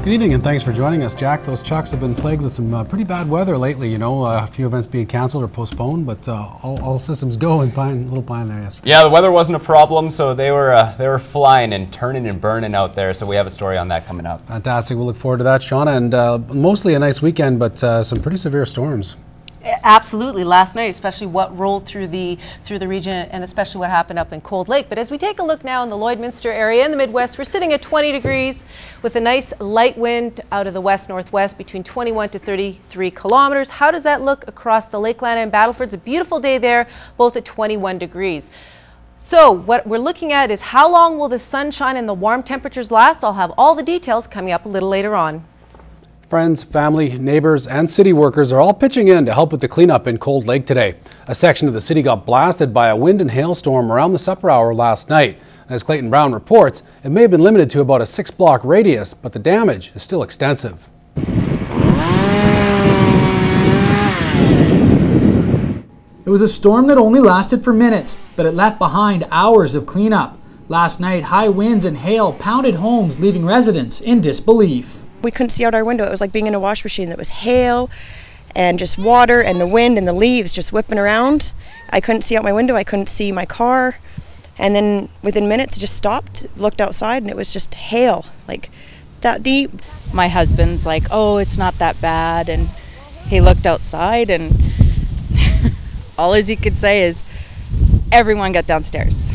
Good evening and thanks for joining us, Jack. Those Chucks have been plagued with some pretty bad weather lately, a few events being cancelled or postponed, but all systems go in Little Pine there yesterday. Yeah, the weather wasn't a problem, so they were flying and turning and burning out there, so we have a story on that coming up. Fantastic. We'll look forward to that, Shauna, and mostly a nice weekend, but some pretty severe storms. Absolutely, last night, especially what rolled through the region, and especially what happened up in Cold Lake. But as we take a look now in the Lloydminster area in the Midwest, we're sitting at 20 degrees with a nice light wind out of the west-northwest between 21 to 33 kilometers. How does that look across the Lakeland and Battleford? It's a beautiful day there, both at 21 degrees. So what we're looking at is how long will the sunshine and the warm temperatures last? I'll have all the details coming up a little later on. Friends, family, neighbors, and city workers are all pitching in to help with the cleanup in Cold Lake today. A section of the city got blasted by a wind and hailstorm around the supper hour last night. As Clayton Brown reports, it may have been limited to about a 6-block radius, but the damage is still extensive. It was a storm that only lasted for minutes, but it left behind hours of cleanup. Last night, high winds and hail pounded homes, leaving residents in disbelief. We couldn't see out our window. It was like being in a wash machine. That was hail and just water and the wind and the leaves just whipping around. I couldn't see out my window. I couldn't see my car. And then within minutes it just stopped, looked outside, and it was just hail, like that deep. My husband's like, oh, it's not that bad. And he looked outside and all he could say is everyone got downstairs.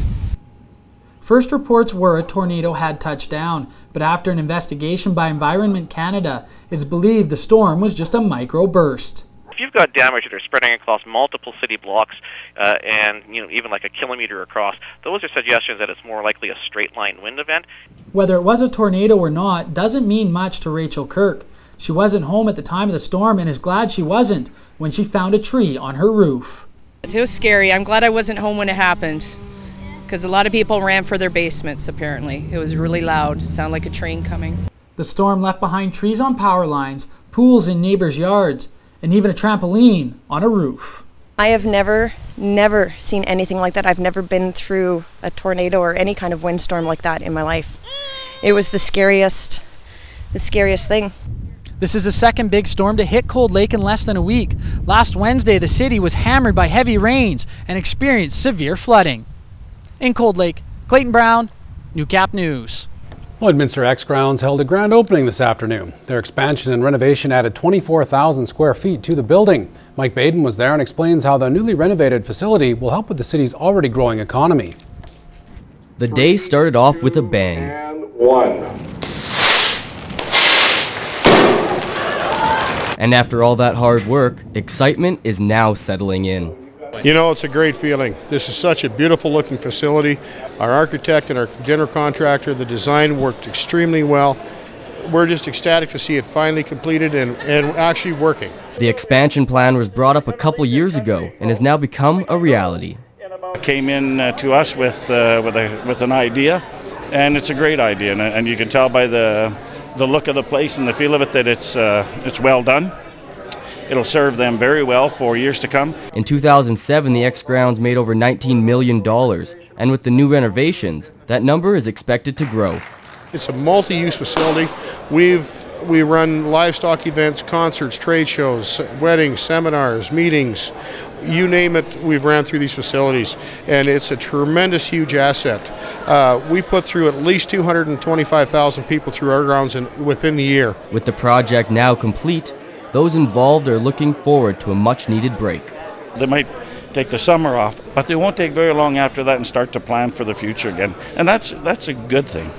First reports were a tornado had touched down, but after an investigation by Environment Canada, it's believed the storm was just a microburst. If you've got damage that are spreading across multiple city blocks and even like a kilometer across, those are suggestions that it's more likely a straight line wind event. Whether it was a tornado or not doesn't mean much to Rachel Kirk. She wasn't home at the time of the storm and is glad she wasn't when she found a tree on her roof. It was scary. I'm glad I wasn't home when it happened, because a lot of people ran for their basements, apparently. It was really loud. It sounded like a train coming. The storm left behind trees on power lines, pools in neighbors' yards, and even a trampoline on a roof. I have never seen anything like that. I've never been through a tornado or any kind of windstorm like that in my life. It was the scariest thing. This is the second big storm to hit Cold Lake in less than a week. Last Wednesday, the city was hammered by heavy rains and experienced severe flooding. In Cold Lake, Clayton Brown, Newcap News. Lloydminster X Grounds held a grand opening this afternoon. Their expansion and renovation added 24,000 square feet to the building. Mike Baden was there and explains how the newly renovated facility will help with the city's already growing economy. The day started off with a bang. And after all that hard work, excitement is now settling in. It's a great feeling. This is such a beautiful looking facility. Our architect and our general contractor, the design worked extremely well. We're just ecstatic to see it finally completed and actually working. The expansion plan was brought up a couple years ago and has now become a reality. Came in to us with an idea, and it's a great idea, and you can tell by the look of the place and the feel of it that it's well done. It'll serve them very well for years to come. In 2007, the X Grounds made over $19 million, and with the new renovations, that number is expected to grow. It's a multi-use facility. We run livestock events, concerts, trade shows, weddings, seminars, meetings, you name it, we've ran through these facilities, and it's a tremendous, huge asset. We put through at least 225,000 people through our grounds within the year. With the project now complete, those involved are looking forward to a much-needed break. They might take the summer off, but they won't take very long after that and start to plan for the future again, and that's a good thing.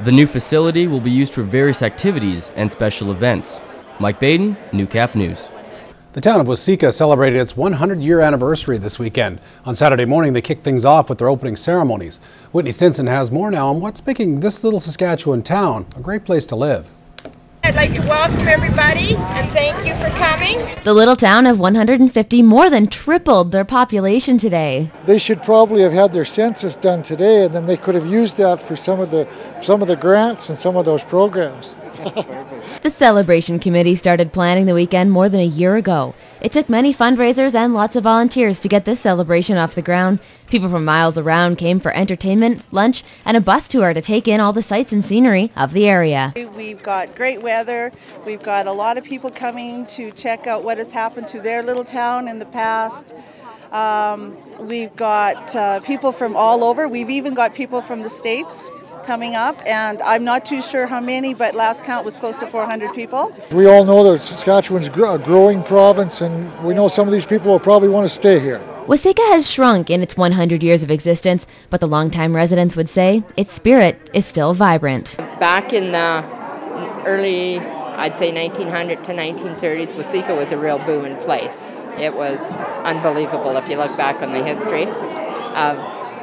The new facility will be used for various activities and special events. Mike Baden, Newcap News. The town of Waseca celebrated its 100-year anniversary this weekend. On Saturday morning, they kicked things off with their opening ceremonies. Whitney Stinson has more now on what's making this little Saskatchewan town a great place to live. I'd like to welcome everybody and thank you for coming. The little town of 150 more than tripled their population today. They should probably have had their census done today, and then they could have used that for some of the grants and some of those programs. The celebration committee started planning the weekend more than a year ago. It took many fundraisers and lots of volunteers to get this celebration off the ground. People from miles around came for entertainment, lunch, and a bus tour to take in all the sights and scenery of the area. We've got great weather. We've got a lot of people coming to check out what has happened to their little town in the past. We've got people from all over. We've even got people from the States coming up, and I'm not too sure how many, but last count was close to 400 people. We all know that Saskatchewan's a growing province, and we know some of these people will probably want to stay here. Waseca has shrunk in its 100 years of existence, but the longtime residents would say its spirit is still vibrant. Back in the early, I'd say 1900 to 1930s, Waseca was a real booming place. It was unbelievable if you look back on the history.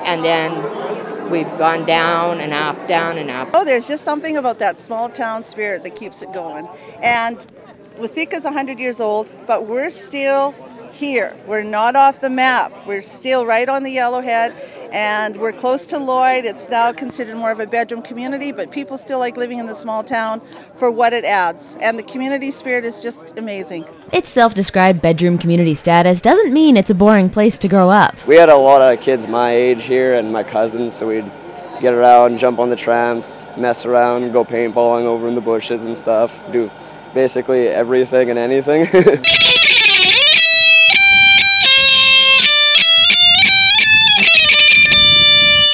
And then we've gone down and up, down and up. Oh, there's just something about that small town spirit that keeps it going. And Waseca's 100 years old, but we're still here. We're not off the map. We're still right on the Yellowhead, and we're close to Lloyd. It's now considered more of a bedroom community, but people still like living in the small town for what it adds. And the community spirit is just amazing. Its self-described bedroom community status doesn't mean it's a boring place to grow up. We had a lot of kids my age here and my cousins, so we'd get around, jump on the tramps, mess around, go paintballing over in the bushes and stuff, do basically everything and anything.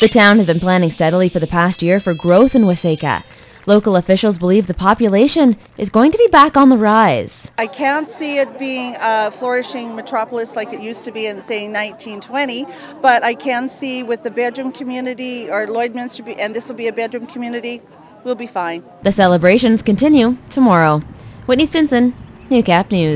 The town has been planning steadily for the past year for growth in Waseca. Local officials believe the population is going to be back on the rise. I can't see it being a flourishing metropolis like it used to be in, say, 1920, but I can see with the bedroom community, or Lloydminster, and this will be a bedroom community, we'll be fine. The celebrations continue tomorrow. Whitney Stinson, Newcap News.